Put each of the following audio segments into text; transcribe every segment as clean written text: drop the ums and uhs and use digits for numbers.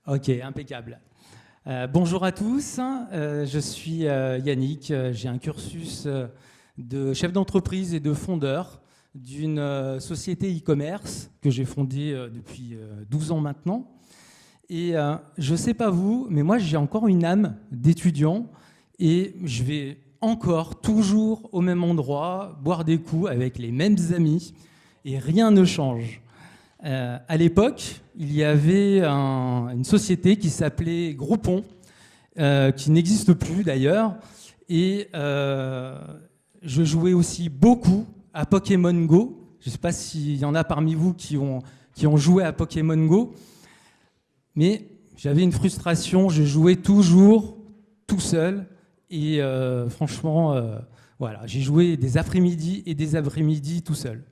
Ok, impeccable. Bonjour à tous, je suis Yannick, j'ai un cursus de chef d'entreprise et de fondeur d'une société e-commerce que j'ai fondée depuis 12 ans maintenant. Et je ne sais pas vous, mais moi j'ai encore une âme d'étudiant et je vais encore toujours au même endroit, boire des coups avec les mêmes amis et rien ne change. À l'époque, il y avait une société qui s'appelait Groupon, qui n'existe plus d'ailleurs, et je jouais aussi beaucoup à Pokémon Go. Je ne sais pas s'il y en a parmi vous qui ont joué à Pokémon Go, mais j'avais une frustration, je jouais toujours tout seul, et franchement, voilà, j'ai joué des après-midi et des après-midi tout seul.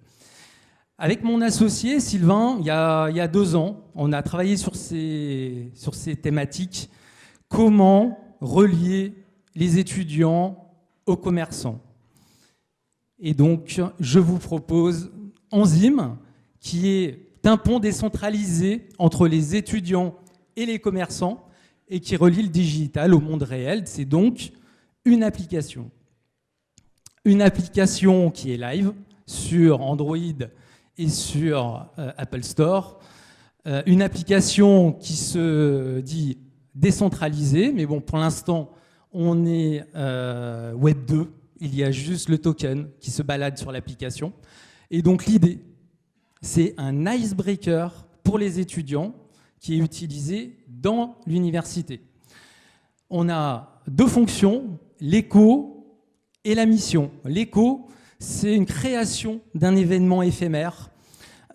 Avec mon associé Sylvain, il y a 2 ans, on a travaillé sur ces thématiques. Comment relier les étudiants aux commerçants? Et donc, je vous propose Enzyme, qui est un pont décentralisé entre les étudiants et les commerçants et qui relie le digital au monde réel. C'est donc une application. Une application qui est live sur Android et sur Apple Store. Une application qui se dit décentralisée, mais bon, pour l'instant, on est Web 2. Il y a juste le token qui se balade sur l'application. Et donc l'idée, c'est un icebreaker pour les étudiants qui est utilisé dans l'université. On a 2 fonctions, l'écho et la mission. L'écho, c'est une création d'un événement éphémère,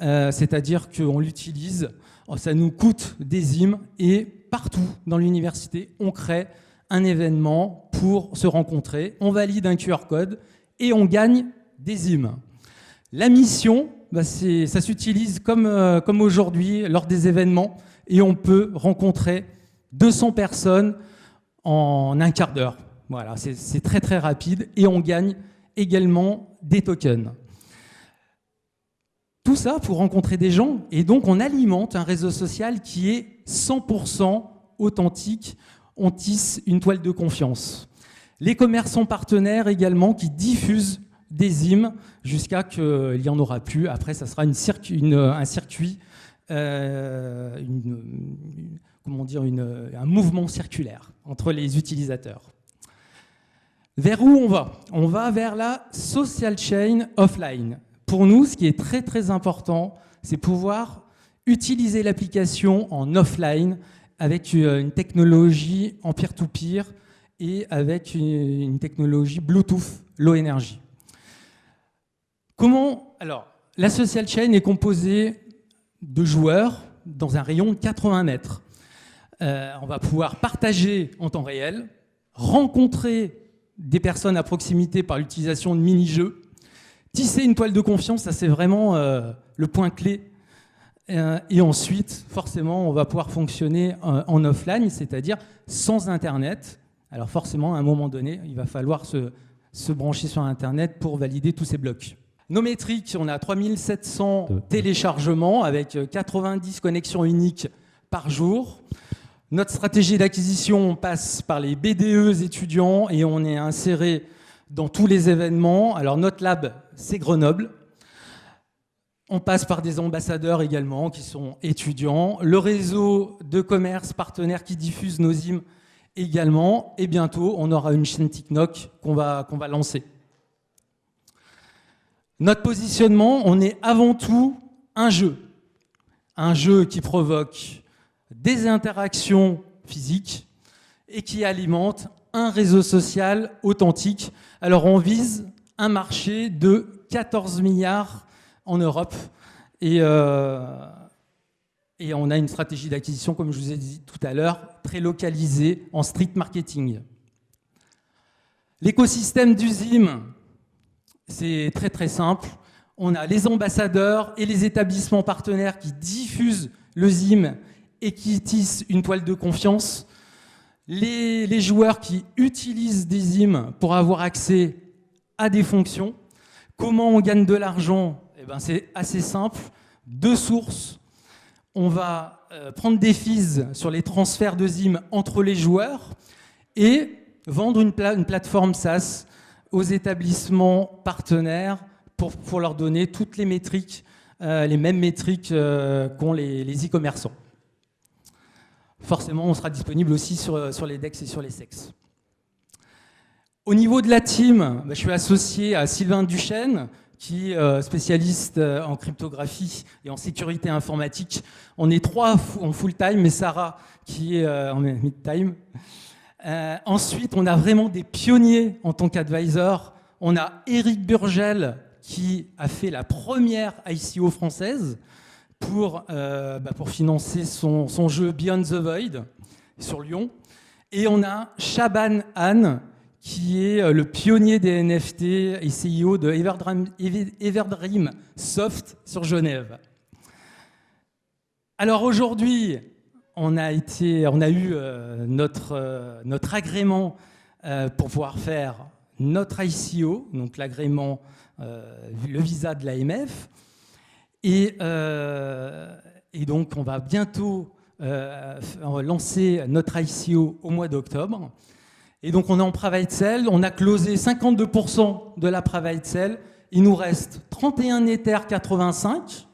c'est-à-dire qu'on l'utilise, ça nous coûte des IM et partout dans l'université, on crée un événement pour se rencontrer, on valide un QR code et on gagne des IM. La mission, ça s'utilise comme aujourd'hui lors des événements et on peut rencontrer 200 personnes en un quart d'heure. Voilà, c'est très très rapide et on gagne également des tokens. Tout ça pour rencontrer des gens et donc on alimente un réseau social qui est 100% authentique. On tisse une toile de confiance. Les commerçants partenaires également qui diffusent des IM jusqu'à qu'il n'y en aura plus. Après, ça sera un circuit, un mouvement circulaire entre les utilisateurs. Vers où on va? On va vers la social chain offline. Pour nous, ce qui est très très important, c'est pouvoir utiliser l'application en offline avec une technologie en peer-to-peer et avec une technologie Bluetooth Low Energy. Alors, la social chain est composée de joueurs dans un rayon de 80 mètres. On va pouvoir partager en temps réel, rencontrer des personnes à proximité par l'utilisation de mini-jeux, tisser une toile de confiance, ça c'est vraiment le point clé. Et ensuite, forcément, on va pouvoir fonctionner en offline, c'est-à-dire sans Internet. Alors forcément, à un moment donné, il va falloir se brancher sur Internet pour valider tous ces blocs. Nos métriques, on a 3700 téléchargements avec 90 connexions uniques par jour. Notre stratégie d'acquisition passe par les BDE étudiants et on est inséré dans tous les événements. Alors notre lab, c'est Grenoble. On passe par des ambassadeurs également qui sont étudiants. Le réseau de commerce partenaires qui diffuse nos IM également. Et bientôt, on aura une chaîne TikTok qu'on va lancer. Notre positionnement, on est avant tout un jeu. Un jeu qui provoque des interactions physiques et qui alimente un réseau social authentique. Alors on vise un marché de 14 milliards en Europe et on a une stratégie d'acquisition, comme je vous ai dit tout à l'heure, très localisée en street marketing. L'écosystème d'Uzim, c'est très très simple. On a les ambassadeurs et les établissements partenaires qui diffusent le ZIM et qui tissent une toile de confiance. Les joueurs qui utilisent des ZIM pour avoir accès à des fonctions. Comment on gagne de l'argent? Eh ben, c'est assez simple. 2 sources. on va prendre des fees sur les transferts de ZIM entre les joueurs et vendre une plateforme SaaS aux établissements partenaires pour leur donner toutes les métriques, les mêmes métriques qu'ont les e-commerçants. Forcément, on sera disponible aussi sur les DEX et sur les SEX. Au niveau de la team, je suis associé à Sylvain Duchesne, qui est spécialiste en cryptographie et en sécurité informatique. On est 3 en full-time, mais Sarah qui est en mid-time. Ensuite, on a vraiment des pionniers en tant qu'advisor. On a Eric Burgel, qui a fait la première ICO française pour financer son jeu Beyond the Void sur Lyon. Et on a Shaban Han, qui est le pionnier des NFT et CEO de Everdream Soft sur Genève. Alors aujourd'hui, on a eu notre agrément pour pouvoir faire notre ICO, donc l'agrément, le visa de l'AMF. Et donc, on va bientôt lancer notre ICO au mois d'octobre. Et donc, on est en private sale. On a closé 52% de la private sale. Il nous reste 31 Ether 85.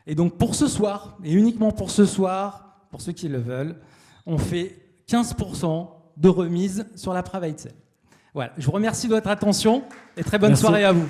Et donc, pour ce soir, et uniquement pour ce soir, pour ceux qui le veulent, on fait 15% de remise sur la private sale. Voilà. Je vous remercie de votre attention et très bonne soirée à vous.